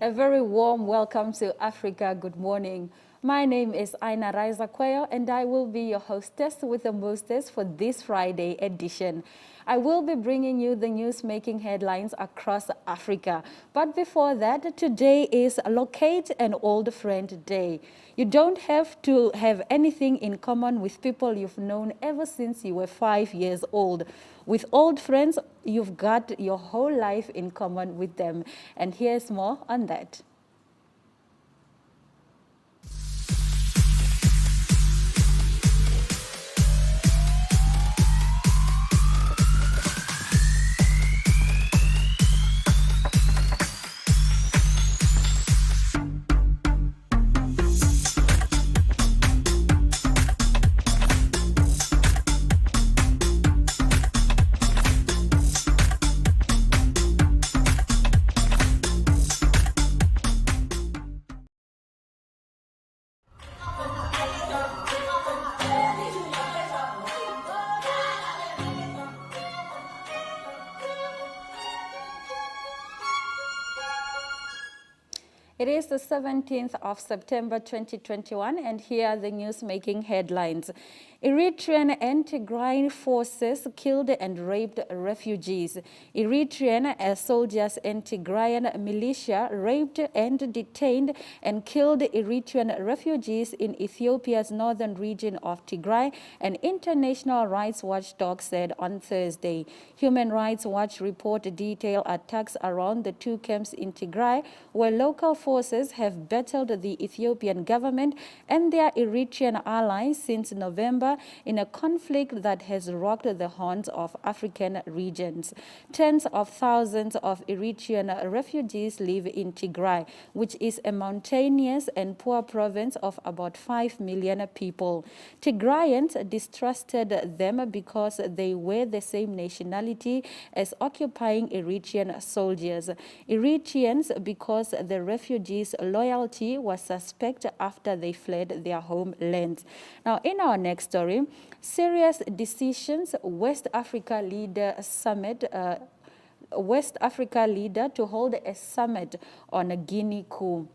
A very warm welcome to Africa. Good morning. My name is Aina Raiza Kwayo, and I will be your hostess with the mostest for this Friday edition. I will be bringing you the news-making headlines across Africa. But before that, today is Locate an Old Friend Day. You don't have to have anything in common with people you've known ever since you were 5 years old. With old friends, you've got your whole life in common with them. And here's more on that. It is the 17th of September 2021, and here are the news-making headlines. Eritrean and Tigrayan forces killed and raped refugees. Eritrean soldiers and Tigrayan militia raped and detained and killed Eritrean refugees in Ethiopia's northern region of Tigray, an international rights watchdog said on Thursday. Human Rights Watch report detailed attacks around the two camps in Tigray, where local forces have battled the Ethiopian government and their Eritrean allies since November in a conflict that has rocked the horns of African regions. Tens of thousands of Eritrean refugees live in Tigray, which is a mountainous and poor province of about 5 million people. Tigrayans distrusted them because they were the same nationality as occupying Eritrean soldiers. Eritreans because the refugees' loyalty was suspect after they fled their homelands. Now, in our next story, serious decisions, West Africa leader to hold a summit on a Guinea coup.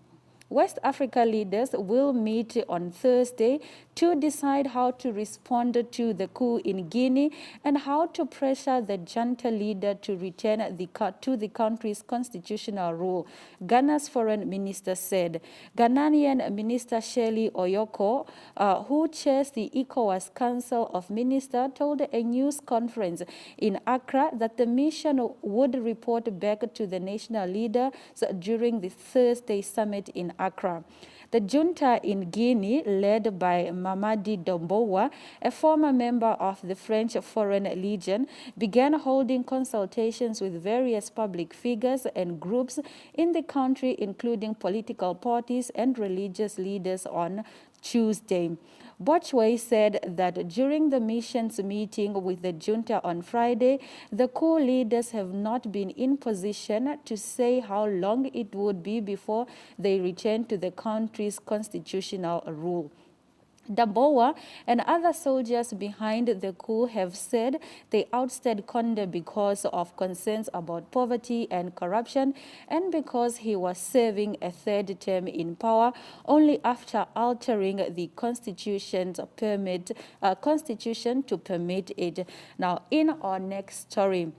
West Africa leaders will meet on Thursday to decide how to respond to the coup in Guinea and how to pressure the junta leader to return to the country's constitutional rule, Ghana's foreign minister said. Ghanaian Minister Shirley Oyoko, who chairs the ECOWAS Council of Ministers, told a news conference in Accra that the mission would report back to the national leader during the Thursday summit in Accra. The junta in Guinea, led by Mamadi Doumbouya, a former member of the French Foreign Legion, began holding consultations with various public figures and groups in the country, including political parties and religious leaders, on Tuesday. Botchway said that during the mission's meeting with the junta on Friday, the coup leaders have not been in position to say how long it would be before they return to the country's constitutional rule. Doumbouya and other soldiers behind the coup have said they ousted Condé because of concerns about poverty and corruption and because he was serving a third term in power only after altering the constitution to permit it. Now, in our next story,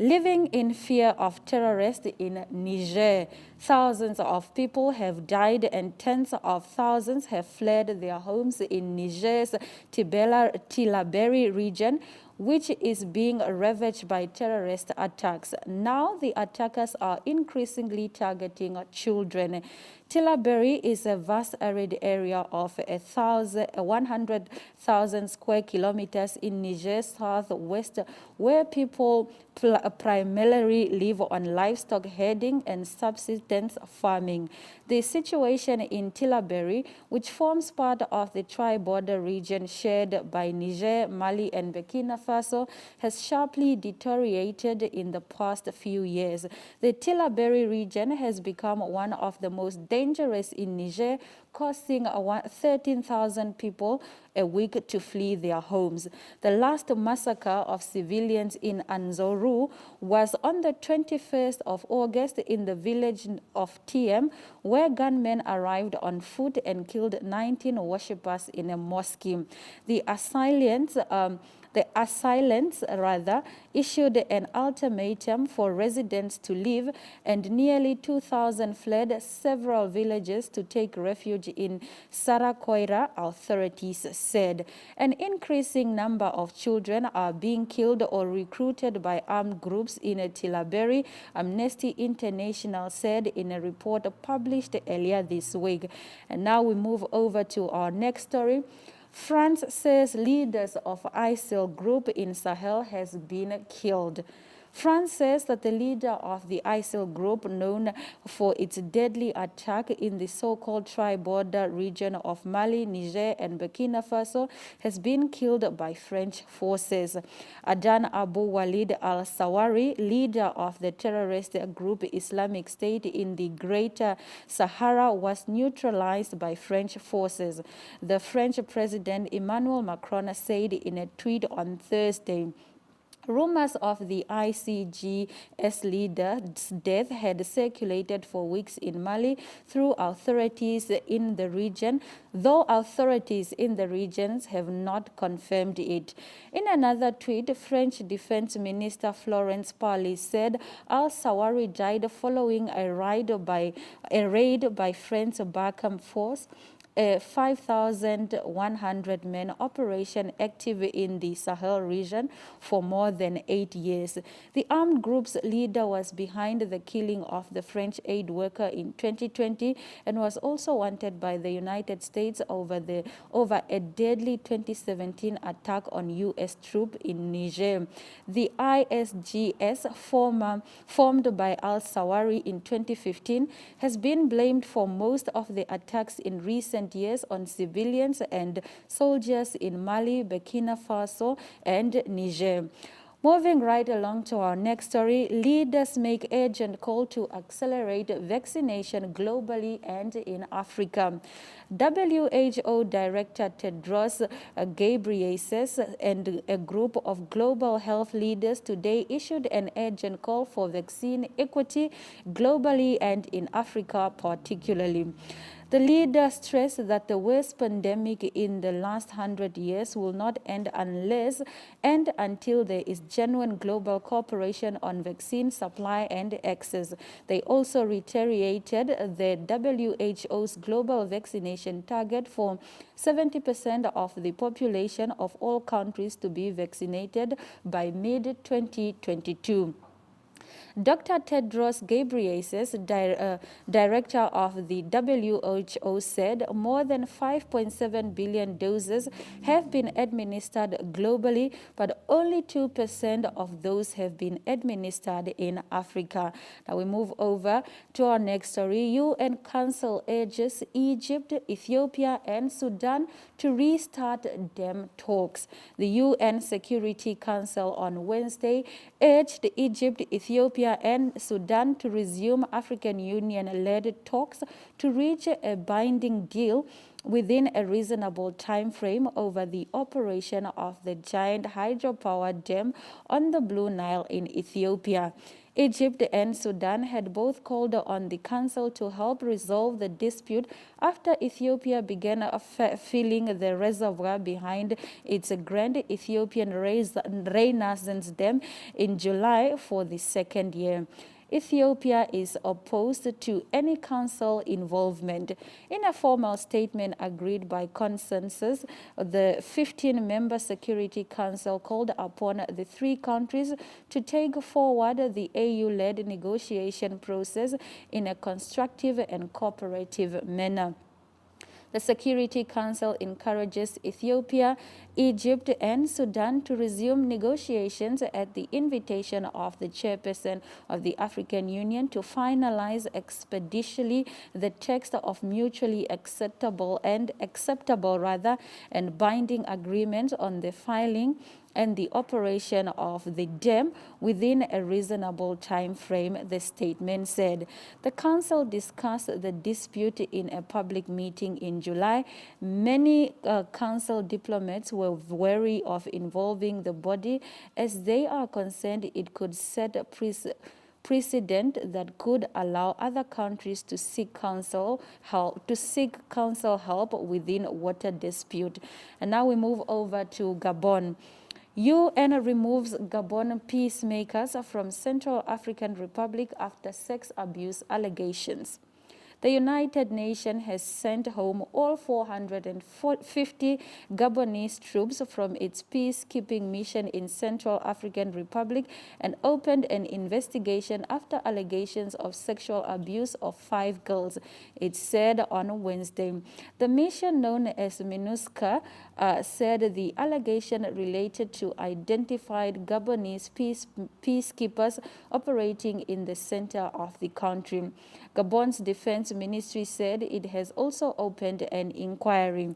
living in fear of terrorists in Niger, thousands of people have died and tens of thousands have fled their homes in Niger's Tillabéri region, which is being ravaged by terrorist attacks. Now the attackers are increasingly targeting children. Tillabéri is a vast arid area of 100,000 square kilometers in Niger's southwest, where people primarily live on livestock herding and subsistence farming. The situation in Tillabéri, which forms part of the tri-border region shared by Niger, Mali, and Burkina Faso, has sharply deteriorated in the past few years. The Tillabéri region has become one of the most dangerous in Niger, causing 13,000 people a week to flee their homes. The last massacre of civilians in Anzoru was on the 21st of August in the village of Tiem, where gunmen arrived on foot and killed 19 worshippers in a mosque. The assailants issued an ultimatum for residents to leave, and nearly 2,000 fled several villages to take refuge in Sarakoira, authorities said. An increasing number of children are being killed or recruited by armed groups in Tilaberi, Amnesty International said in a report published earlier this week. And now we move over to our next story. France says leaders of ISIL group in Sahel has been killed. France says that the leader of the ISIL group, known for its deadly attack in the so-called tri-border region of Mali, Niger, and Burkina Faso, has been killed by French forces. Adan Abu Walid al-Sawari, leader of the terrorist group Islamic State in the Greater Sahara, was neutralized by French forces. The French President Emmanuel Macron said in a tweet on Thursday. Rumors of the ICGS leader's death had circulated for weeks in Mali through authorities in the region, though authorities in the regions have not confirmed it. In another tweet, French Defense Minister Florence Parly said al-Sawari died following a raid by French Barkhane Force, a 5,100 men operation active in the Sahel region for more than 8 years. The armed group's leader was behind the killing of the French aid worker in 2020 and was also wanted by the United States over a deadly 2017 attack on U.S. troops in Niger. The ISGS, formed by al-Sawari in 2015, has been blamed for most of the attacks in recent years on civilians and soldiers in Mali, Burkina Faso, and Niger. Moving right along to our next story, leaders make urgent call to accelerate vaccination globally and in Africa. WHO Director Tedros Ghebreyesus and a group of global health leaders today issued an urgent call for vaccine equity globally and in Africa particularly. The leader stressed that the worst pandemic in the last 100 years will not end unless and until there is genuine global cooperation on vaccine supply and access. They also reiterated the WHO's global vaccination target for 70% of the population of all countries to be vaccinated by mid-2022. Dr. Tedros Ghebreyesus, director of the WHO, said more than 5.7 billion doses have been administered globally, but only 2% of those have been administered in Africa. Now we move over to our next story. UN Council urges Egypt, Ethiopia, and Sudan to restart dam talks. The UN Security Council on Wednesday urged Egypt, Ethiopia, and Sudan to resume African Union-led talks to reach a binding deal within a reasonable time frame over the operation of the giant hydropower dam on the Blue Nile in Ethiopia. Egypt and Sudan had both called on the Council to help resolve the dispute after Ethiopia began filling the reservoir behind its Grand Ethiopian Renaissance Dam in July for the second year. Ethiopia is opposed to any council involvement. In a formal statement agreed by consensus, the 15-member Security Council called upon the three countries to take forward the AU-led negotiation process in a constructive and cooperative manner. The Security Council encourages Ethiopia, Egypt, and Sudan to resume negotiations at the invitation of the chairperson of the African Union to finalize expeditiously the text of mutually acceptable and binding agreements on the filing and the operation of the dam within a reasonable time frame, the statement said. The council discussed the dispute in a public meeting in July. Many council diplomats were wary of involving the body as they are concerned it could set a precedent that could allow other countries to seek council help within water dispute. And now we move over to Gabon. UN removes Gabon peacemakers from Central African Republic after sex abuse allegations. The United Nations has sent home all 450 Gabonese troops from its peacekeeping mission in Central African Republic and opened an investigation after allegations of sexual abuse of 5 girls, it said on Wednesday. The mission, known as MINUSCA, said the allegation related to identified Gabonese peacekeepers operating in the center of the country. Gabon's defense ministry said it has also opened an inquiry.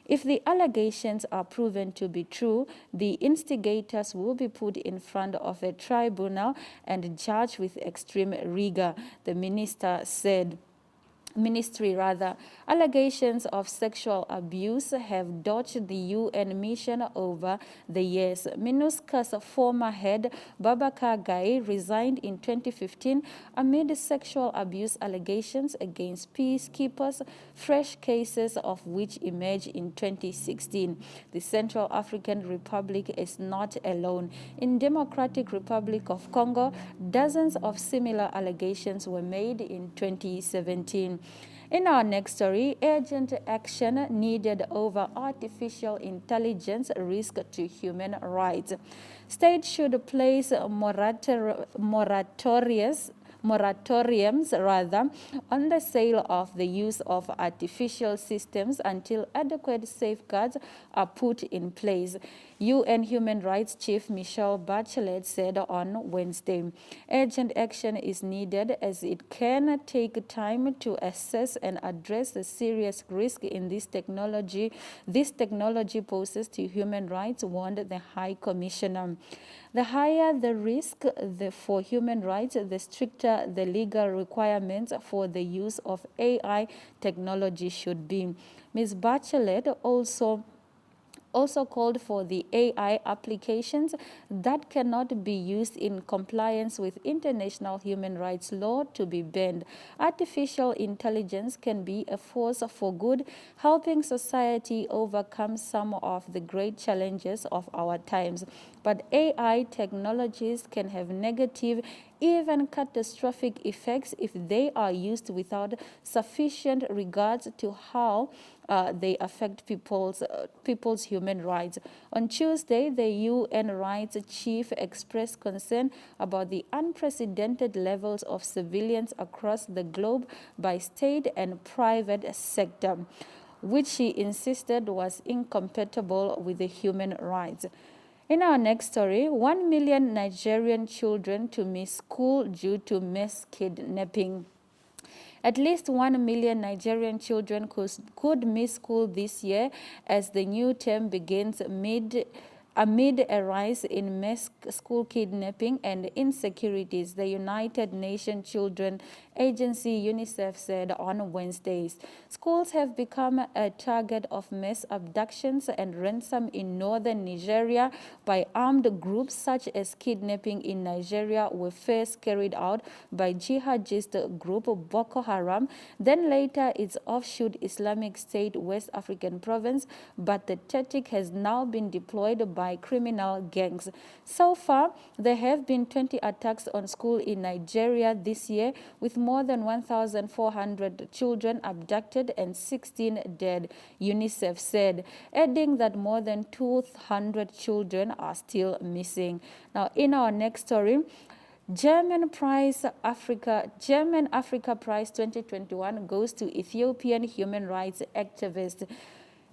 If the allegations are proven to be true, the instigators will be put in front of a tribunal and judged with extreme rigor, the ministry. Allegations of sexual abuse have dogged the UN mission over the years. MINUSCA's former head, Babacar Gaye, resigned in 2015 amid sexual abuse allegations against peacekeepers, fresh cases of which emerged in 2016. The Central African Republic is not alone. In Democratic Republic of Congo, dozens of similar allegations were made in 2017. In our next story, urgent action needed over artificial intelligence risk to human rights. States should place moratoriums on the sale of the use of artificial systems until adequate safeguards are put in place, UN Human Rights Chief Michelle Bachelet said on Wednesday. Urgent action is needed as it can take time to assess and address the serious risk in this technology poses to human rights, warned the High Commissioner. The higher the risk for human rights, the stricter the legal requirements for the use of AI technology should be. Ms. Bachelet also called for the AI applications that cannot be used in compliance with international human rights law to be banned. Artificial intelligence can be a force for good, helping society overcome some of the great challenges of our times. But AI technologies can have negative, even catastrophic effects if they are used without sufficient regard to how they affect people's human rights. On Tuesday, the UN Rights Chief expressed concern about the unprecedented levels of surveillance across the globe by state and private sector, which she insisted was incompatible with the human rights. In our next story, 1 million Nigerian children to miss school due to mass kidnapping. At least 1 million Nigerian children could miss school this year as the new term begins amid a rise in mass school kidnapping and insecurities, the United Nations Children Agency UNICEF said on Wednesdays. Schools have become a target of mass abductions and ransom in northern Nigeria by armed groups, such as kidnapping in Nigeria were first carried out by jihadist group Boko Haram, then later its offshoot Islamic State West African province, but the tactic has now been deployed by criminal gangs. So far, there have been 20 attacks on schools in Nigeria this year, with more than 1,400 children abducted and 16 dead, UNICEF said, adding that more than 200 children are still missing. Now, in our next story, German Africa Prize 2021 goes to Ethiopian human rights activist.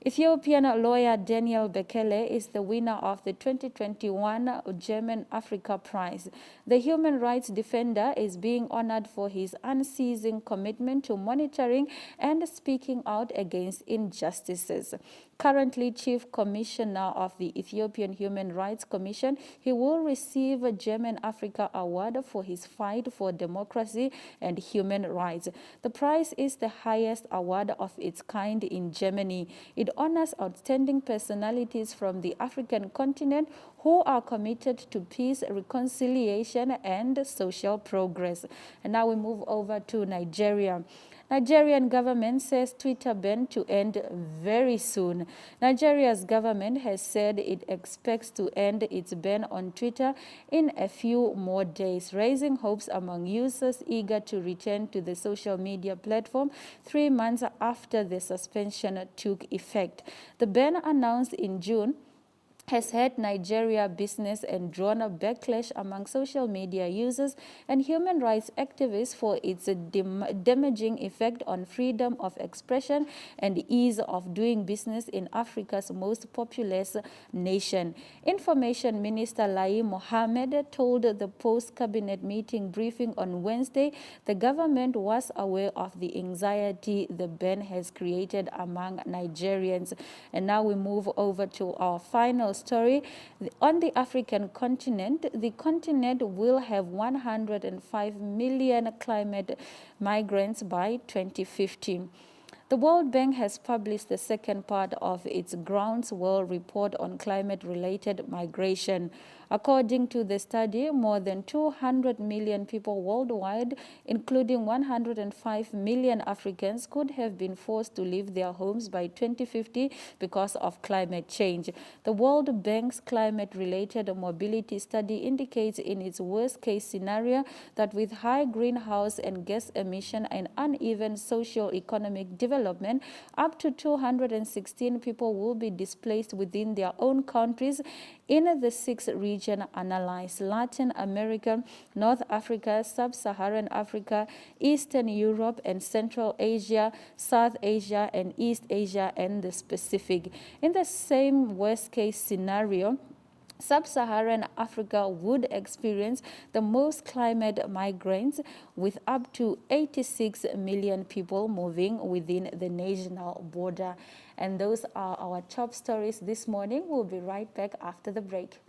Ethiopian lawyer Daniel Bekele is the winner of the 2021 German Africa Prize. The human rights defender is being honored for his unceasing commitment to monitoring and speaking out against injustices. Currently Chief Commissioner of the Ethiopian Human Rights Commission, he will receive a German Africa Award for his fight for democracy and human rights. The prize is the highest award of its kind in Germany. It honors outstanding personalities from the African continent who are committed to peace, reconciliation, and social progress. And now we move over to Nigeria. Nigerian government says Twitter ban to end very soon. Nigeria's government has said it expects to end its ban on Twitter in a few more days, raising hopes among users eager to return to the social media platform 3 months after the suspension took effect. The ban announced in June has had Nigeria business and drawn a backlash among social media users and human rights activists for its damaging effect on freedom of expression and ease of doing business in Africa's most populous nation. Information Minister Lai Mohammed told the post-cabinet meeting briefing on Wednesday the government was aware of the anxiety the ban has created among Nigerians. And now we move over to our final story. On the African continent, the continent will have 105 million climate migrants by 2050. The World Bank has published the second part of its Groundswell report on climate-related migration. According to the study, more than 200 million people worldwide, including 105 million Africans, could have been forced to leave their homes by 2050 because of climate change. The World Bank's climate-related mobility study indicates in its worst-case scenario that with high greenhouse and gas emission and uneven socio-economic development, up to 216 people will be displaced within their own countries in the 6 regions analyzed: Latin America, North Africa, Sub-Saharan Africa, Eastern Europe and Central Asia, South Asia and East Asia, and the Pacific. In the same worst-case scenario, Sub-Saharan Africa would experience the most climate migrants, with up to 86 million people moving within the national border. And those are our top stories this morning. We'll be right back after the break.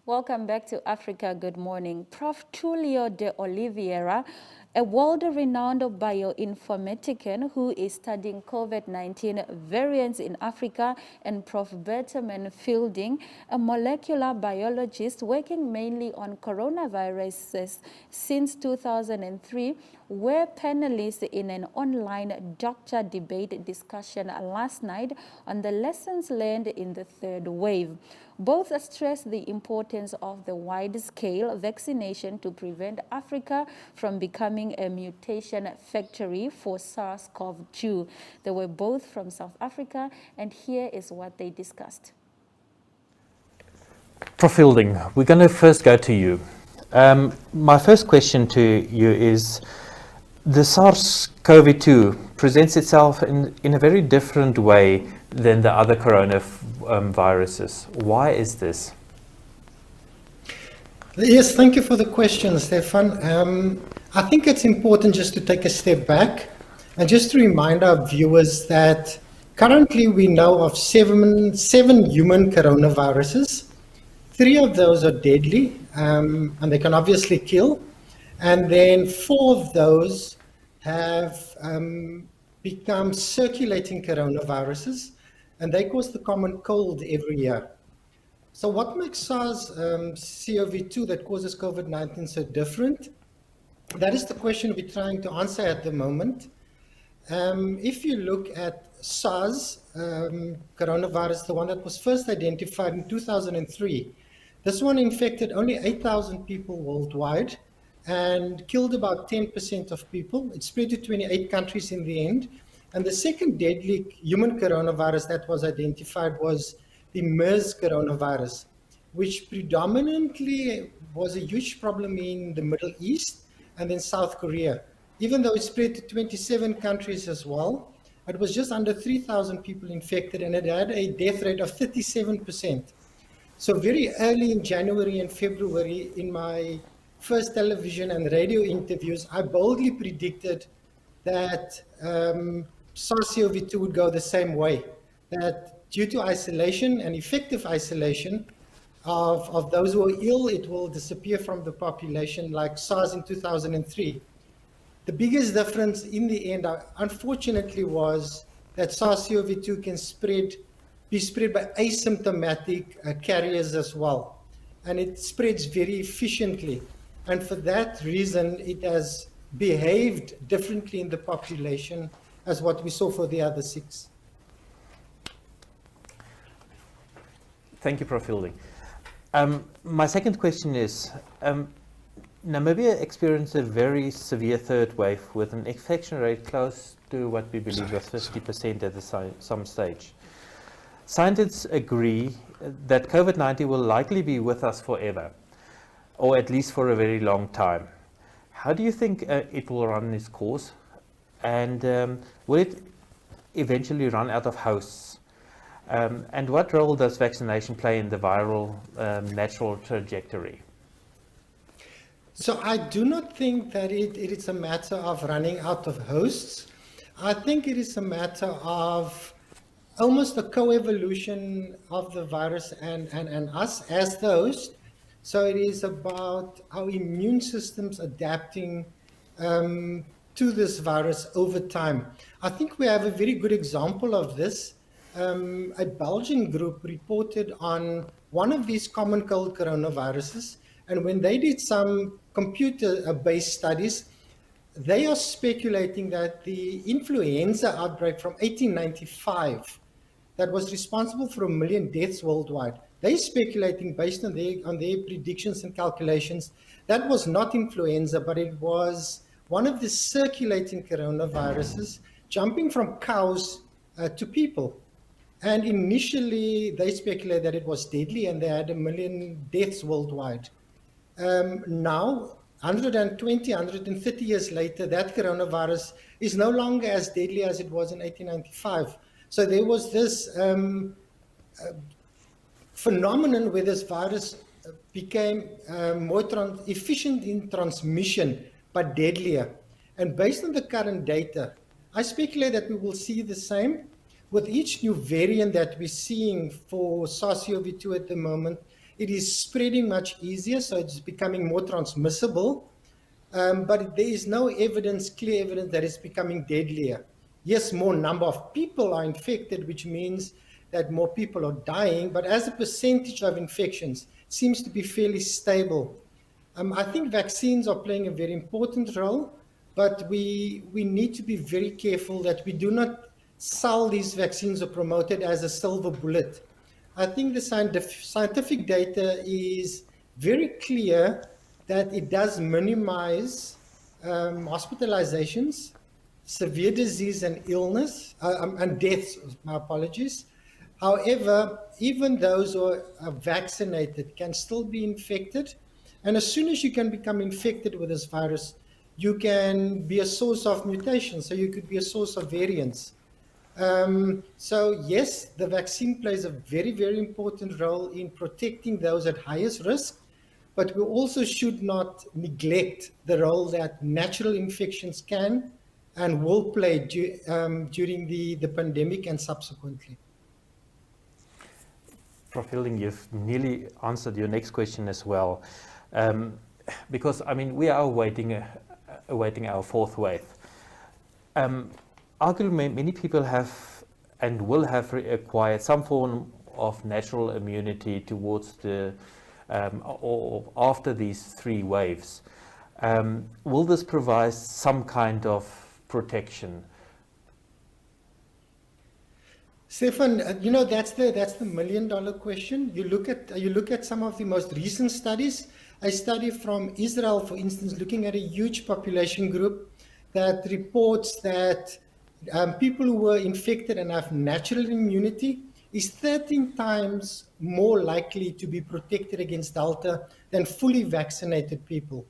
Welcome back to Africa Good Morning. Prof. Tulio de Oliveira, a world-renowned bioinformatician who is studying COVID-19 variants in Africa, and Prof. Berterman Fielding, a molecular biologist working mainly on coronaviruses since 2003, were panelists in an online doctor debate discussion last night on the lessons learned in the third wave. Both stressed the importance of the wide-scale vaccination to prevent Africa from becoming a mutation factory for SARS-CoV-2. They were both from South Africa, and here is what they discussed. Prof. Fielding, we're going to first go to you. My first question to you is, the SARS-CoV-2 presents itself in a very different way than the other coronaviruses. Why is this? Yes, thank you for the question, Stefan. I think it's important just to take a step back and just to remind our viewers that currently we know of seven human coronaviruses. 3 of those are deadly, and they can obviously kill. And then 4 of those have become circulating coronaviruses, and they cause the common cold every year. So what makes SARS-CoV-2 that causes COVID-19 so different? That is the question we're trying to answer at the moment. If you look at SARS coronavirus, the one that was first identified in 2003, this one infected only 8,000 people worldwide and killed about 10% of people. It spread to 28 countries in the end. And the second deadly human coronavirus that was identified was the MERS coronavirus, which predominantly was a huge problem in the Middle East and then South Korea. Even though it spread to 27 countries as well, it was just under 3,000 people infected, and it had a death rate of 37%. So very early in January and February, in my first television and radio interviews, I boldly predicted that SARS-CoV-2 would go the same way, that due to isolation and effective isolation of those who are ill, it will disappear from the population like SARS in 2003. The biggest difference in the end, unfortunately, was that SARS-CoV-2 can be spread by asymptomatic carriers as well. And it spreads very efficiently. And for that reason, it has behaved differently in the population as what we saw for the other 6. Thank you, Prof. Fielding. My second question is, Namibia experienced a very severe third wave with an infection rate close to what we believe was 50% at some stage. Scientists agree that COVID-19 will likely be with us forever, or at least for a very long time. How do you think it will run its course? And will it eventually run out of hosts? And what role does vaccination play in the viral natural trajectory? So I do not think that it is a matter of running out of hosts. I think it is a matter of almost a co-evolution of the virus and us as the host. So it is about our immune systems adapting to this virus over time. I think we have a very good example of this. A Belgian group reported on one of these common cold coronaviruses, and when they did some computer-based studies, they are speculating that the influenza outbreak from 1895 that was responsible for 1 million deaths worldwide, they're speculating based on their predictions and calculations, that was not influenza, but it was one of the circulating coronaviruses jumping from cows to people. And initially, they speculated that it was deadly and they had 1 million deaths worldwide. Now, 120, 130 years later, that coronavirus is no longer as deadly as it was in 1895. So there was this phenomenon where this virus became more efficient in transmission, but deadlier. And based on the current data, I speculate that we will see the same. With each new variant that we're seeing for SARS-CoV-2 at the moment, it is spreading much easier, so it's becoming more transmissible. But there is no evidence, clear evidence, that it's becoming deadlier. Yes, more number of people are infected, which means that more people are dying, but as a percentage of infections, it seems to be fairly stable. I think vaccines are playing a very important role, but we need to be very careful that we do not sell these vaccines or promote it as a silver bullet. I think the scientific data is very clear that it does minimize hospitalizations, severe disease and illness, and deaths, my apologies. However, even those who are vaccinated can still be infected. And as soon as you can become infected with this virus, you can be a source of mutation. So you could be a source of variants. So yes, the vaccine plays a very, very important role in protecting those at highest risk, but we also should not neglect the role that natural infections can and will play during the pandemic and subsequently. Prof. Hilding, you've nearly answered your next question as well. Because, I mean, we are awaiting our fourth wave. Arguably, many people have and will have acquired some form of natural immunity towards the or after these three waves. Will this provide some kind of protection? Stefan, you know, that's the million-dollar question. You look at some of the most recent studies. A study from Israel, for instance, looking at a huge population group that reports that people who were infected and have natural immunity is 13 times more likely to be protected against Delta than fully vaccinated people.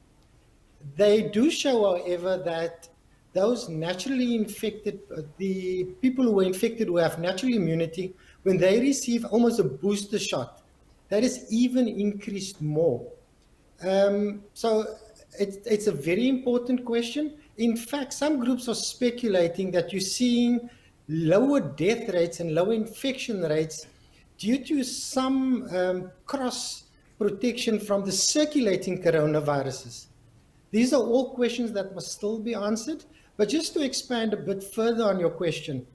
They do show, however, that those naturally infected, the people who were infected who have natural immunity, when they receive almost a booster shot, that is even increased more. So it's a very important question. In fact, some groups are speculating that you're seeing lower death rates and lower infection rates due to some cross protection from the circulating coronaviruses. These are all questions that must still be answered. But just to expand a bit further on your question,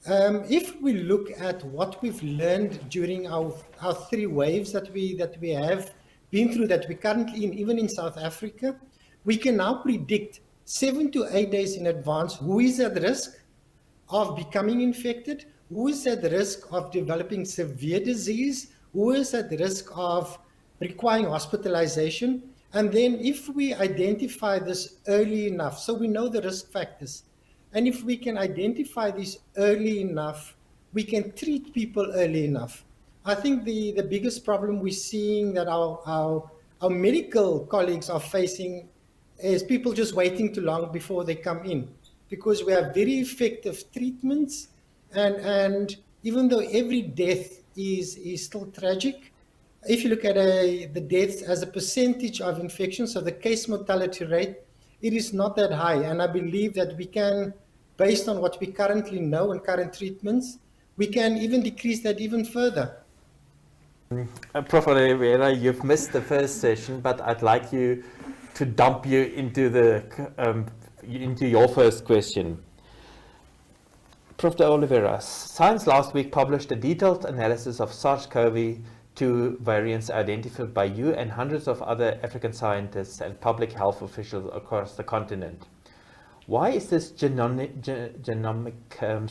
if we look at what we've learned during our three waves that we have been through, that we're currently in, even in South Africa, we can now predict 7 to 8 days in advance who is at risk of becoming infected, who is at risk of developing severe disease, who is at risk of requiring hospitalization. And then if we identify this early enough, so we know the risk factors, and if we can identify these early enough, we can treat people early enough. I think the biggest problem we're seeing that our medical colleagues are facing is people just waiting too long before they come in, because we have very effective treatments, and even though every death is still tragic, if you look at the deaths as a percentage of infection, so the case mortality rate, it is not that high. And I believe that we can, based on what we currently know and current treatments, we can even decrease that even further. Prof. Oliveira, you've missed the first session, but I'd like you to dump you into your first question. Prof. Oliveira, Science last week published a detailed analysis of SARS-CoV-2 variants identified by you and hundreds of other African scientists and public health officials across the continent. Why is this genomic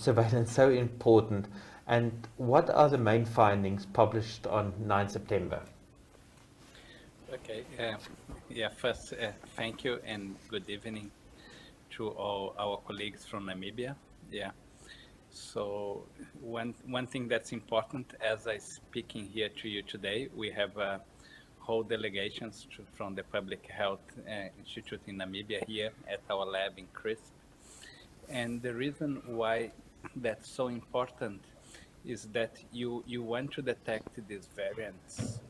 surveillance so important, and what are the main findings published on 9 September? Okay, first, thank you and good evening to all our colleagues from Namibia. So one thing that's important, as I'm speaking here to you today, we have whole delegations from the Public Health Institute in Namibia here at our lab in CRISP. And the reason why that's so important is that you want to detect these variants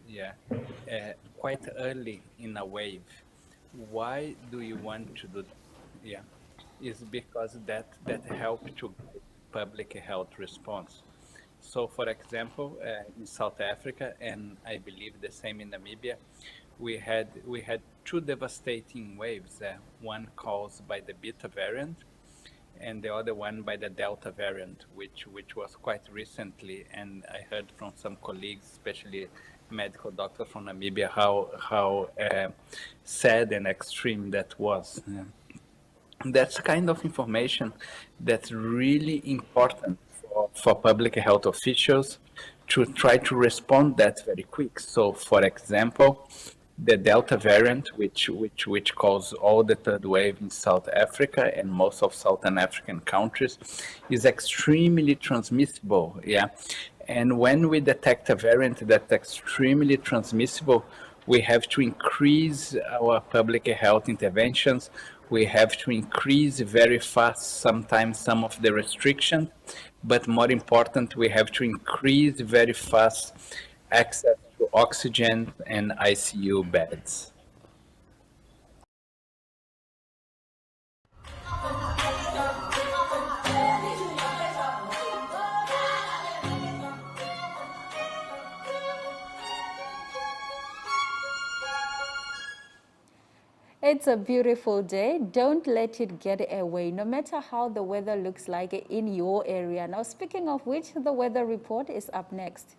quite early in a wave. Why do you want to do that? Is because that helps to guide public health response. So for example, in South Africa, and I believe the same in Namibia, we had two devastating waves, one caused by the Beta variant and the other one by the Delta variant, which was quite recently. And I heard from some colleagues, especially medical doctors from Namibia, how sad and extreme that was. That's kind of information that's really important for public health officials to try to respond that very quick. So, for example, the Delta variant, which caused all the third wave in South Africa and most of Southern African countries, is extremely transmissible. Yeah. And when we detect a variant that's extremely transmissible, we have to increase our public health interventions. We have to increase very fast sometimes some of the restrictions, but more important, we have to increase very fast access to oxygen and ICU beds. It's a beautiful day. Don't let it get away, no matter how the weather looks like in your area. Now, speaking of which, the weather report is up next.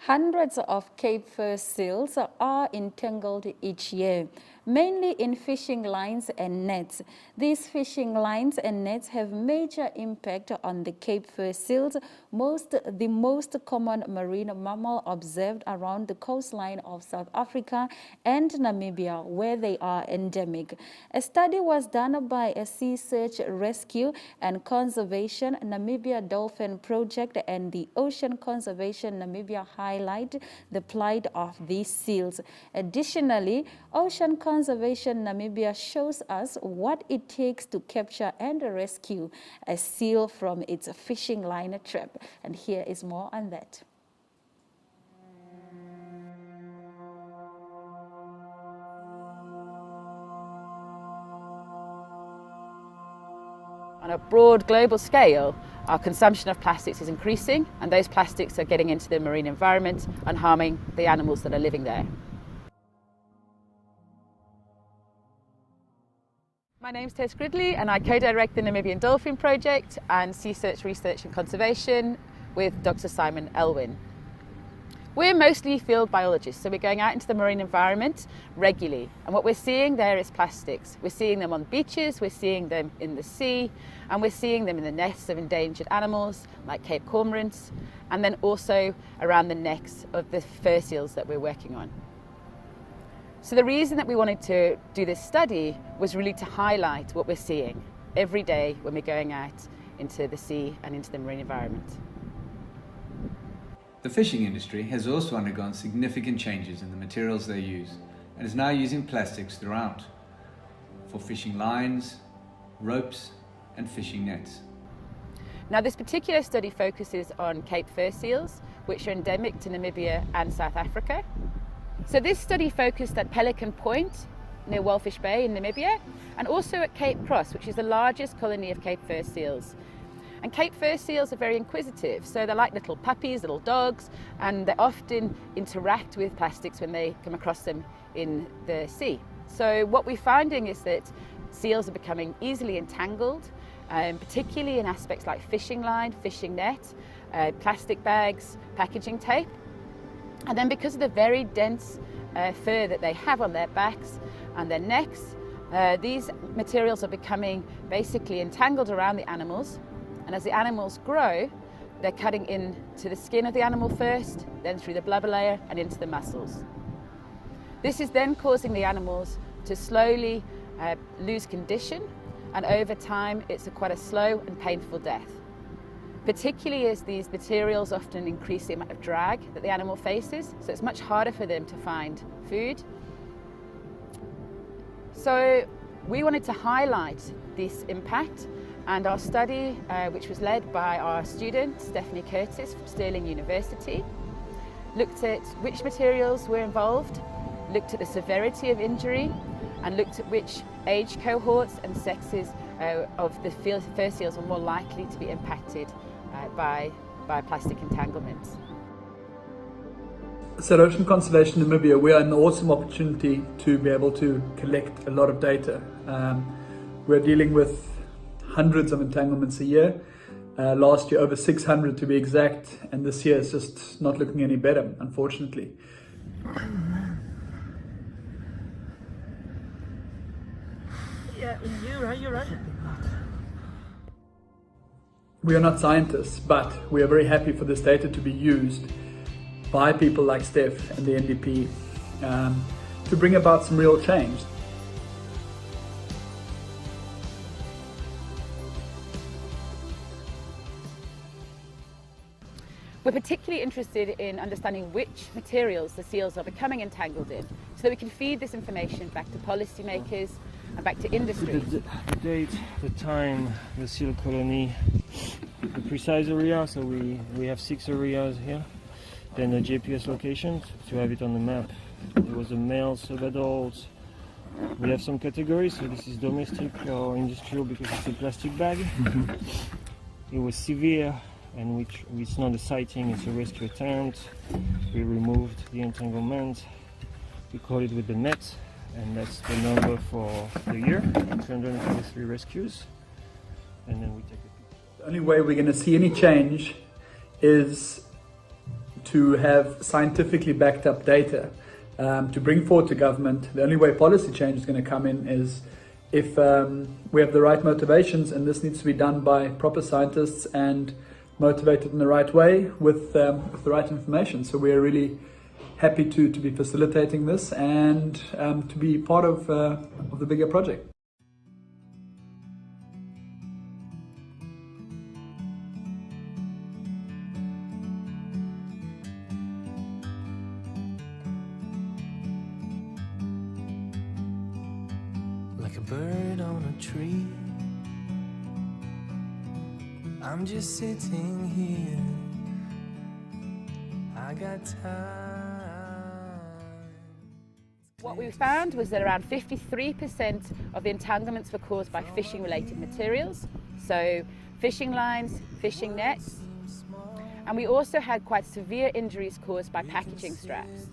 Hundreds of Cape fur seals are entangled each year, mainly in fishing lines and nets. These fishing lines and nets have major impact on the Cape fur seals, the most common marine mammal observed around the coastline of South Africa and Namibia, where they are endemic. A study was done by a Sea Search Rescue and Conservation Namibia Dolphin Project and the Ocean Conservation Namibia highlight the plight of these seals. Additionally, Ocean Conservation Namibia shows us what it takes to capture and rescue a seal from its fishing line trap. And here is more on that. On a broad global scale, our consumption of plastics is increasing, and those plastics are getting into the marine environment and harming the animals that are living there. My name's Tess Gridley, and I co-direct the Namibian Dolphin Project and Sea Search Research and Conservation with Dr. Simon Elwin. We're mostly field biologists, so we're going out into the marine environment regularly. And what we're seeing there is plastics. We're seeing them on beaches, we're seeing them in the sea, and we're seeing them in the nests of endangered animals like Cape cormorants, and then also around the necks of the fur seals that we're working on. So the reason that we wanted to do this study was really to highlight what we're seeing every day when we're going out into the sea and into the marine environment. The fishing industry has also undergone significant changes in the materials they use and is now using plastics throughout, for fishing lines, ropes and fishing nets. Now this particular study focuses on Cape fur seals, which are endemic to Namibia and South Africa. So this study focused at Pelican Point near Walfish Bay in Namibia, and also at Cape Cross, which is the largest colony of Cape fur seals. And Cape fur seals are very inquisitive, so they're like little puppies, little dogs, and they often interact with plastics when they come across them in the sea. So what we're finding is that seals are becoming easily entangled, particularly in aspects like fishing line, fishing net, plastic bags, packaging tape. And then because of the very dense fur that they have on their backs and their necks, these materials are becoming basically entangled around the animals. And as the animals grow, they're cutting into the skin of the animal first, then through the blubber layer and into the muscles. This is then causing the animals to slowly lose condition, and over time it's quite a slow and painful death. Particularly as these materials often increase the amount of drag that the animal faces, so it's much harder for them to find food. So we wanted to highlight this impact, and our study, which was led by our student Stephanie Curtis from Stirling University, looked at which materials were involved, looked at the severity of injury, and looked at which age cohorts and sexes of the fur seals were more likely to be impacted by plastic entanglements. So at Ocean Conservation Namibia, we are an awesome opportunity to be able to collect a lot of data. We're dealing with hundreds of entanglements a year. Last year over 600 to be exact, and this year it's just not looking any better, unfortunately. Yeah, you're right. We are not scientists, but we are very happy for this data to be used by people like Steph and the NDP to bring about some real change. We're particularly interested in understanding which materials the seals are becoming entangled in, so that we can feed this information back to policymakers and back to industry. The date, the time, the seal colony, the precise area, so we have 6 areas here, then the GPS locations to have it on the map. There was a male, sub-adult. We have some categories, so this is domestic or industrial because it's a plastic bag. It was severe, and which it's not a sighting, it's a rescue attempt. We removed the entanglement, we caught it with the net, and that's the number for the year, 323 rescues, and then we take it. The only way we're going to see any change is to have scientifically backed up data to bring forward to government. The only way policy change is going to come in is if we have the right motivations, and this needs to be done by proper scientists and motivated in the right way with the right information. So we are really happy to be facilitating this and to be part of the bigger project. Like a bird on a tree, I'm just sitting here. I got time. What we found was that around 53% of the entanglements were caused by fishing-related materials, so fishing lines, fishing nets, and we also had quite severe injuries caused by packaging straps.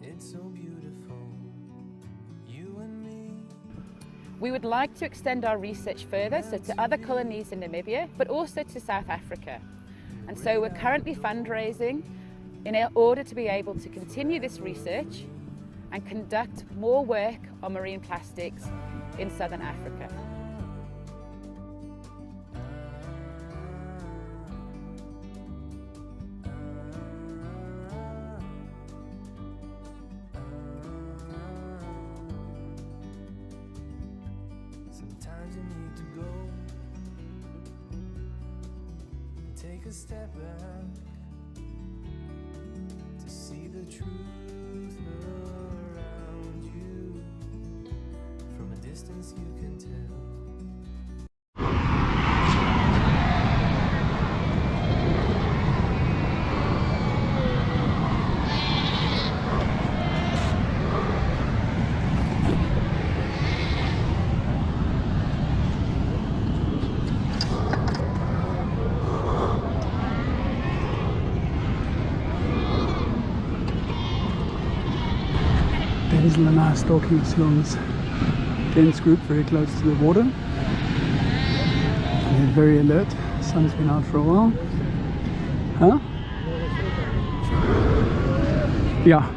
It's so beautiful, you and me. We would like to extend our research further, so to other colonies in Namibia, but also to South Africa. And so we're currently fundraising in order to be able to continue this research and conduct more work on marine plastics in Southern Africa. to go and take a step back to see the truth around you. From a distance you can tell. Denzel and I are stalking a Ceylon's dense group very close to the water. And they're very alert. The sun's been out for a while. Huh? Yeah.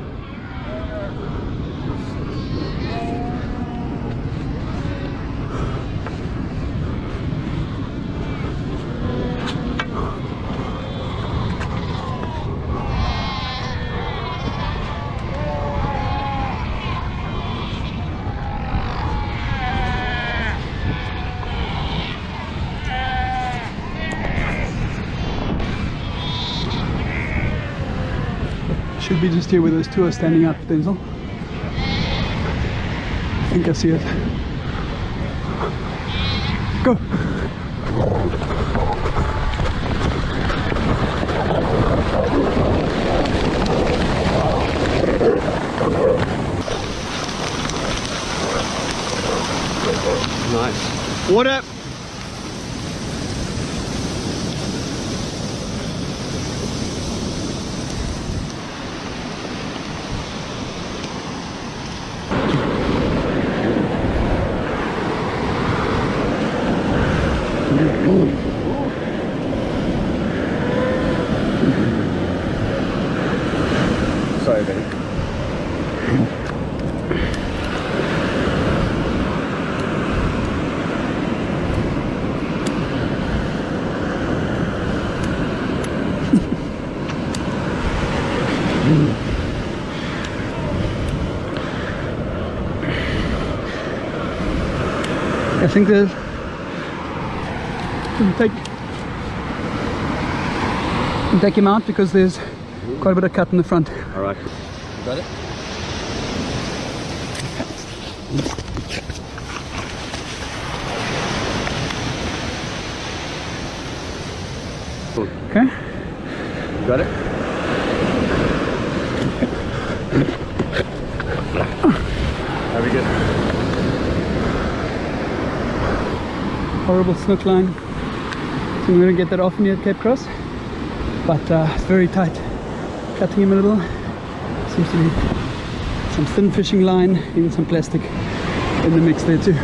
Should be just here where those two are standing up, Denzel. I think I see it. Go! Nice. Water! Sorry, buddy. I think there's take him out because there's quite a bit of cut in the front. All right. You got it? Okay. You got it? Very good. Horrible snook line. So I'm going to get that off near Cape Cross. But it's very tight. Cutting him a little. Seems to be some thin fishing line, even some plastic in the mix there too.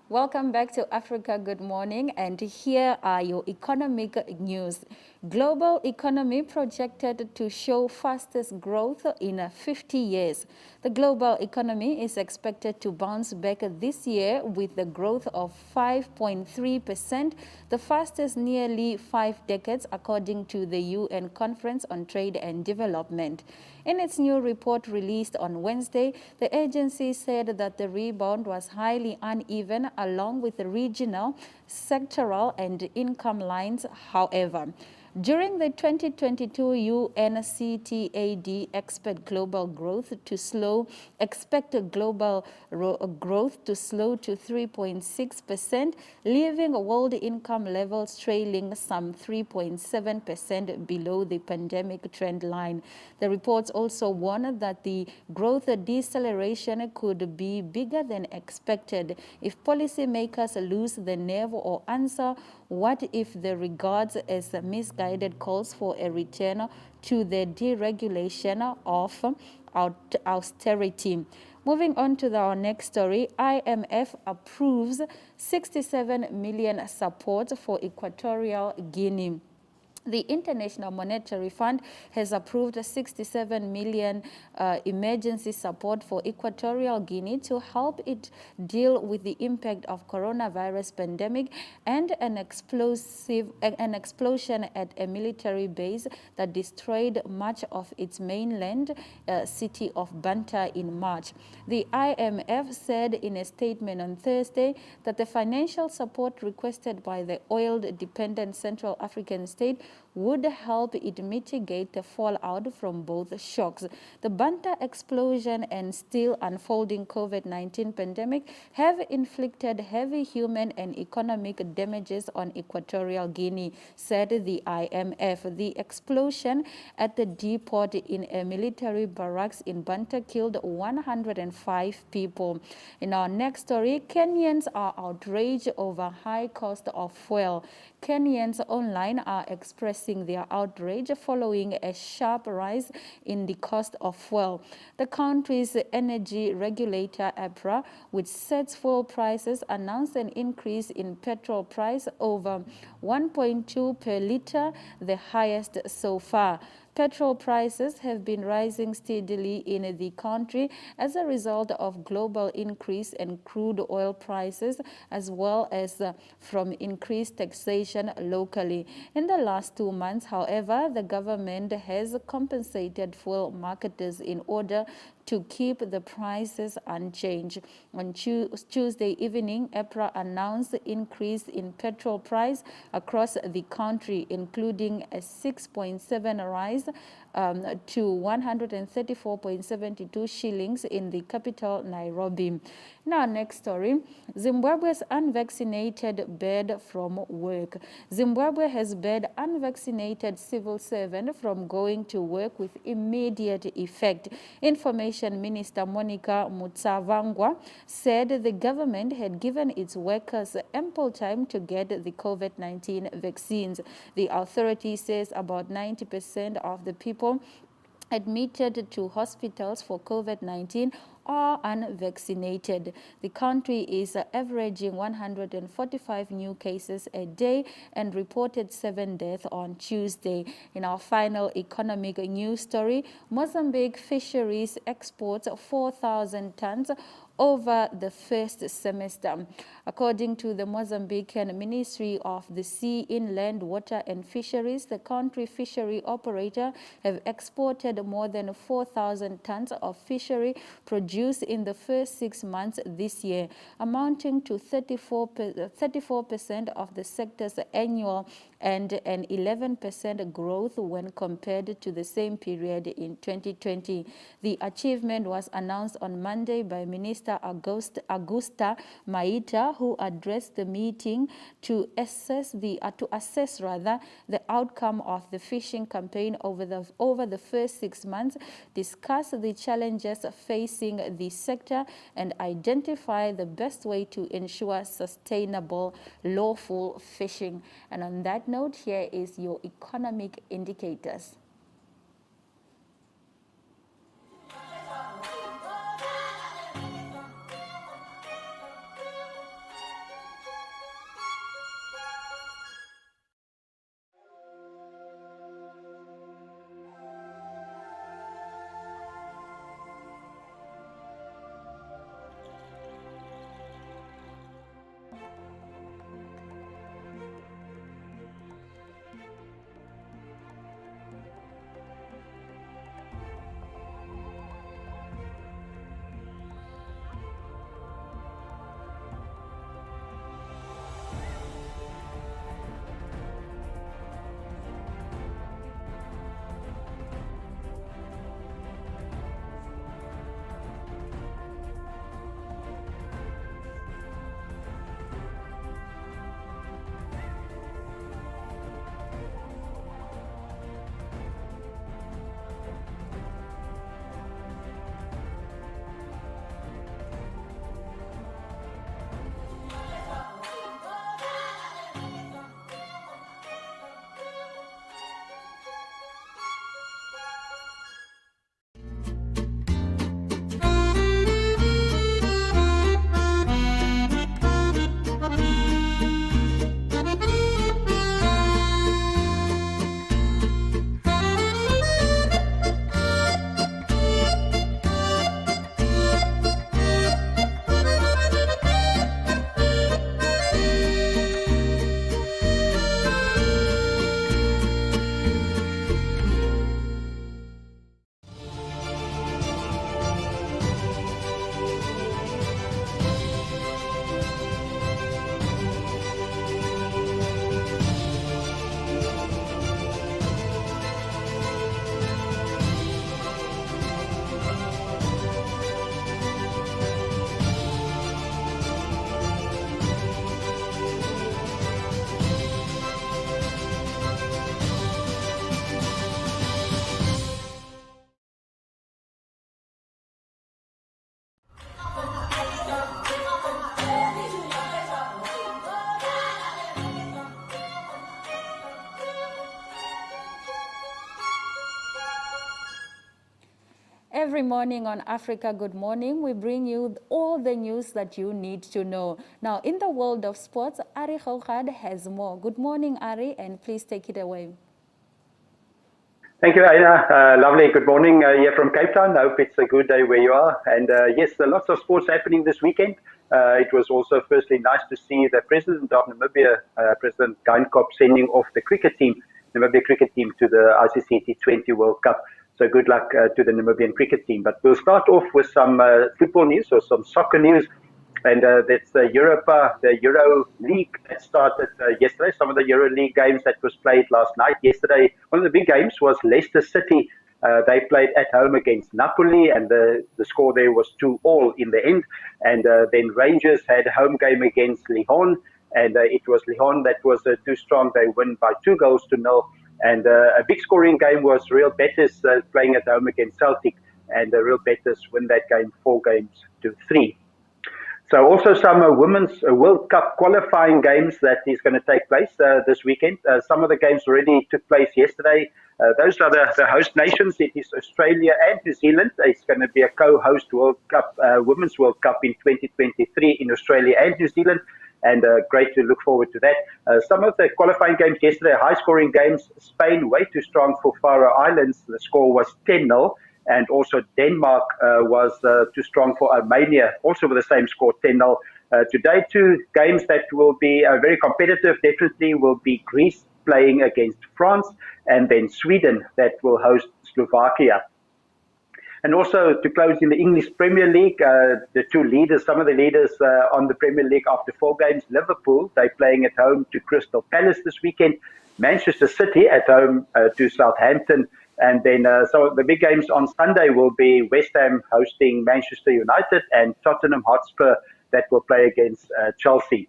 Welcome back to Africa Good Morning, and here are your economic news. Global economy projected to show fastest growth in 50 years. The global economy is expected to bounce back this year with the growth of 5.3%, the fastest nearly 5 decades, according to the UN Conference on Trade and Development. In its new report released on Wednesday, the agency said that the rebound was highly uneven along with the regional, sectoral, and income lines. However, during the 2022 UNCTAD expected global growth to slow to 3.6%, leaving world income levels trailing some 3.7% below the pandemic trend line. The reports also warned that the growth deceleration could be bigger than expected if policymakers lose the nerve or answer what if the regards as misguided calls for a return to the deregulation of austerity. Moving on to our next story, IMF approves 67 million support for Equatorial Guinea. The International Monetary Fund has approved 67 million emergency support for Equatorial Guinea to help it deal with the impact of coronavirus pandemic and an explosion at a military base that destroyed much of its mainland city of Banta in March. The IMF said in a statement on Thursday that the financial support requested by the oil-dependent Central African state would help it mitigate the fallout from both shocks. The Banta explosion and still unfolding COVID-19 pandemic have inflicted heavy human and economic damages on Equatorial Guinea, said the IMF. The explosion at the depot in a military barracks in Banta killed 105 people. In our next story, Kenyans are outraged over high cost of fuel. Kenyans online are expressing their outrage following a sharp rise in the cost of fuel. The country's energy regulator, EPRA, which sets fuel prices, announced an increase in petrol price over 1.2 per litre, the highest so far. Petrol prices have been rising steadily in the country as a result of global increase in crude oil prices, as well as from increased taxation locally. In the last 2 months, however, the government has compensated fuel marketers in order to keep the prices unchanged. On Tuesday evening, EPRA announced the increase in petrol price across the country, including a 6.7 rise to 134.72 shillings in the capital, Nairobi. Now, next story. Zimbabwe's unvaccinated banned from work. Zimbabwe has banned unvaccinated civil servants from going to work with immediate effect. Information Minister Monica Mutsavangwa said the government had given its workers ample time to get the COVID-19 vaccines. The authority says about 90% of the people admitted to hospitals for COVID-19 are unvaccinated. The country is averaging 145 new cases a day and reported 7 deaths on Tuesday. In our final economic news story, Mozambique fisheries exports 4,000 tons over the first semester. According to the Mozambican Ministry of the Sea, Inland Water and Fisheries, the country fishery operator have exported more than 4,000 tons of fishery produce in the first 6 months this year, amounting to 34% of the sector's annual and an 11% growth when compared to the same period in 2020. The achievement was announced on Monday by Minister Augusta Maita, who addressed the meeting to assess the outcome of the fishing campaign over the first 6 months, discuss the challenges facing the sector, and identify the best way to ensure sustainable, lawful fishing. And on that note, here is your economic indicators. Every morning on Africa Good Morning, we bring you all the news that you need to know. Now, in the world of sports, Ari Gougaard has more. Good morning, Ari, and please take it away. Thank you, Aina. Lovely. Good morning here from Cape Town. I hope it's a good day where you are. And yes, lots of sports happening this weekend. It was also firstly nice to see the president of Namibia, President Geinkop, sending off the cricket team, Namibia cricket team, to the ICC T20 World Cup. So good luck to the Namibian cricket team. But we'll start off with some football news or some soccer news. And that's the Europa, the Euro League that started yesterday. Some of the Euro League games that was played last night. Yesterday, one of the big games was Leicester City. They played at home against Napoli, and the score there was 2-2 in the end. And then Rangers had a home game against Lyon, and it was Lyon that was too strong. They win by 2-0. And a big scoring game was Real Betis playing at home against Celtic, and Real Betis win that game 4-3. So also some Women's World Cup qualifying games that is going to take place this weekend. Some of the games already took place yesterday. Those are the host nations. It is Australia and New Zealand. It's going to be a co-host World Cup, Women's World Cup in 2023 in Australia and New Zealand. And great to look forward to that. Some of the qualifying games yesterday, high-scoring games. Spain way too strong for Faroe Islands. The score was 10-0. And also Denmark was too strong for Armenia, also with the same score, 10-0. Today, two games that will be very competitive, definitely will be Greece playing against France, and then Sweden that will host Slovakia. And also to close in the English Premier League, the two leaders, some of the leaders on the Premier League after 4 games, Liverpool, they're playing at home to Crystal Palace this weekend. Manchester City at home to Southampton. And then some of the big games on Sunday will be West Ham hosting Manchester United and Tottenham Hotspur that will play against Chelsea.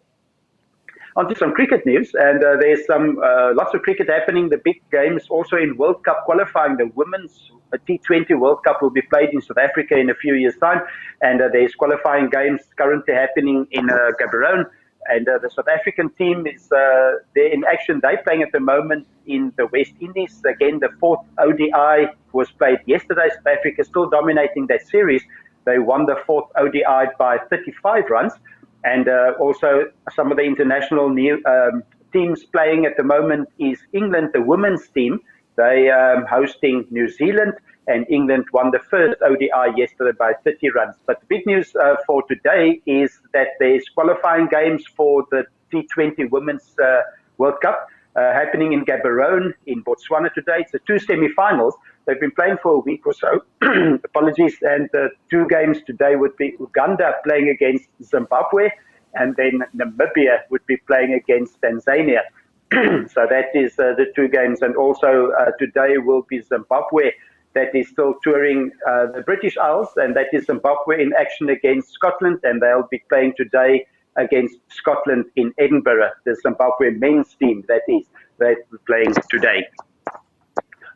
On to some cricket news, and there's some lots of cricket happening. The big games also in World Cup qualifying. The Women's T20 World Cup will be played in South Africa in a few years' time, and there's qualifying games currently happening in Gaborone. And the South African team is they're in action. They're playing at the moment in the West Indies. Again, the 4th ODI was played yesterday. South Africa still dominating that series. They won the 4th ODI by 35 runs. And also some of the international new teams playing at the moment is England, the women's team. They hosting New Zealand. And England won the first ODI yesterday by 30 runs. But the big news for today is that there's qualifying games for the T20 Women's World Cup happening in Gaborone in Botswana today. It's the 2 semi-finals. They've been playing for a week or so. Apologies. And the 2 games today would be Uganda playing against Zimbabwe, and then Namibia would be playing against Tanzania. So that is the 2 games. And also today will be Zimbabwe that is still touring the British Isles, and that is Zimbabwe in action against Scotland, and they'll be playing today against Scotland in Edinburgh. The Zimbabwe men's team, that is, they're playing today.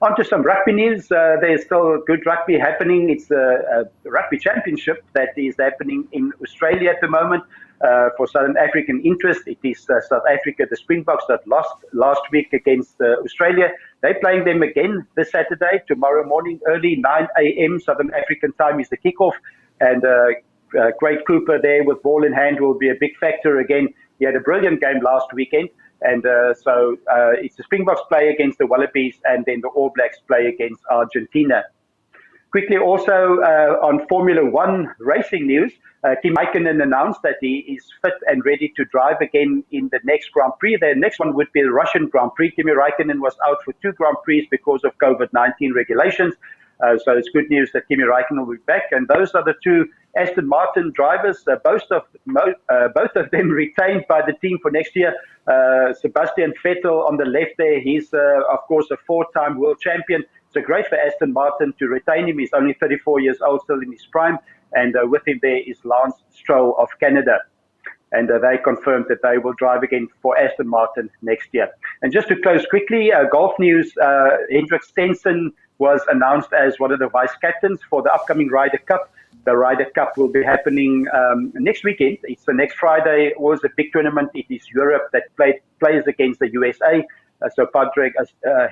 On to some rugby news. There's still good rugby happening. It's a rugby championship that is happening in Australia at the moment. For Southern African interest, it is South Africa, the Springboks, that lost last week against Australia. They're playing them again this Saturday, tomorrow morning, early 9 a.m. Southern African time is the kickoff. And Craig Cooper there with ball in hand will be a big factor again. He had a brilliant game last weekend. And so it's the Springboks play against the Wallabies, and then the All Blacks play against Argentina. Quickly also on Formula One racing news, Kimi Raikkonen announced that he is fit and ready to drive again in the next Grand Prix. The next one would be the Russian Grand Prix. Kimi Raikkonen was out for 2 Grand Prix because of COVID-19 regulations. So it's good news that Kimi Raikkonen will be back. And those are the 2 Aston Martin drivers, both of them retained by the team for next year. Sebastian Vettel on the left there, he's of course a 4-time world champion. So great for Aston Martin to retain him. He's only 34 years old, still in his prime. And with him there is Lance Stroll of Canada. And they confirmed that they will drive again for Aston Martin next year. And just to close quickly, golf news, Hendrik Stenson was announced as one of the vice captains for the upcoming Ryder Cup. The Ryder Cup will be happening next weekend. It's the next Friday. Always a big tournament. It is Europe that plays against the USA. So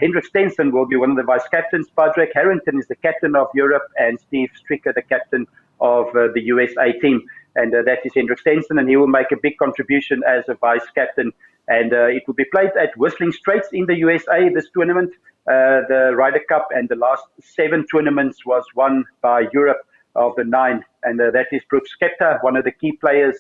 Hendrik Stenson will be one of the vice captains. Padraig Harrington is the captain of Europe, and Steve Stricker, the captain of the USA team. And that is Hendrik Stenson, and he will make a big contribution as a vice captain. And it will be played at Whistling Straits in the USA, this tournament, the Ryder Cup, and the last 7 tournaments was won by Europe of the 9. And that is Brooks Koepka, one of the key players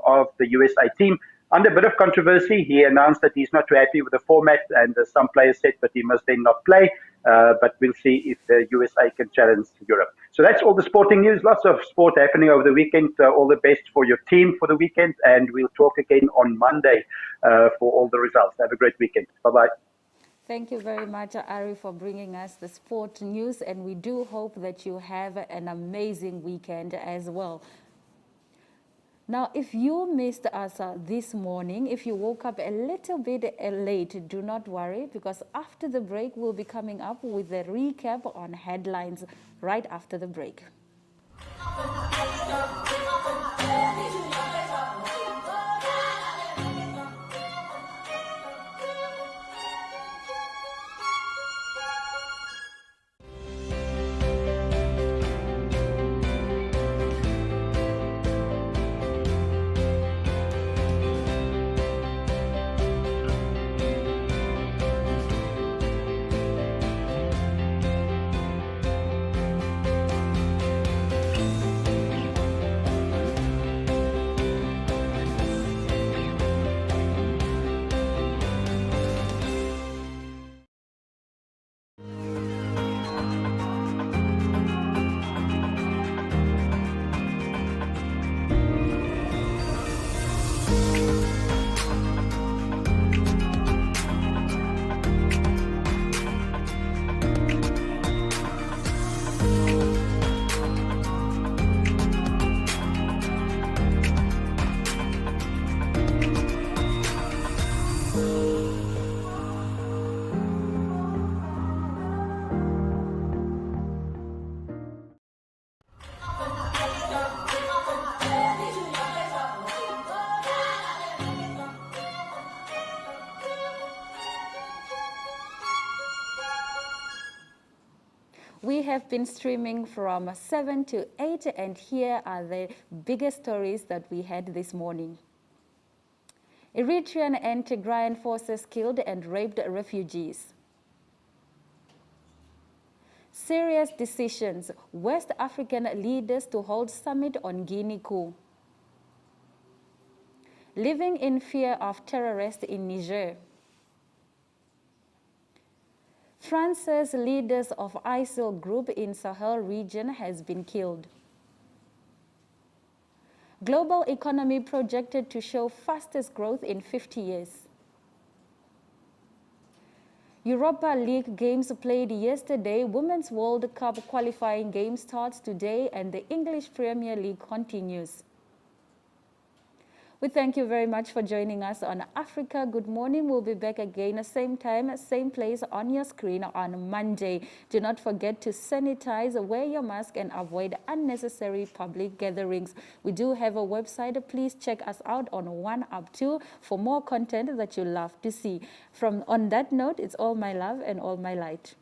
of the USA team. Under a bit of controversy, he announced that he's not too happy with the format, and some players said that he must then not play. But we'll see if the USA can challenge Europe. So that's all the sporting news. Lots of sport happening over the weekend. All the best for your team for the weekend, and we'll talk again on Monday for all the results. Have a great weekend. Bye-bye. Thank you very much, Ari, for bringing us the sport news, and we do hope that you have an amazing weekend as well. Now, if you missed us this morning, if you woke up a little bit late, do not worry, because after the break, we'll be coming up with a recap on headlines right after the break. We have been streaming from 7 to 8, and here are the biggest stories that we had this morning. Eritrean and Tigrayan forces killed and raped refugees. Serious decisions, West African leaders to hold summit on Guinea coup. Living in fear of terrorists in Niger. France's leaders of ISIL group in Sahel region has been killed. Global economy projected to show fastest growth in 50 years. Europa League games played yesterday. Women's World Cup qualifying game starts today, and the English Premier League continues. We thank you very much for joining us on Africa Good Morning. We'll be back again same time, same place on your screen on Monday. Do not forget to sanitize, wear your mask, and avoid unnecessary public gatherings. We do have a website. Please check us out on OneUp2 for more content that you love to see. On that note, it's all my love and all my light.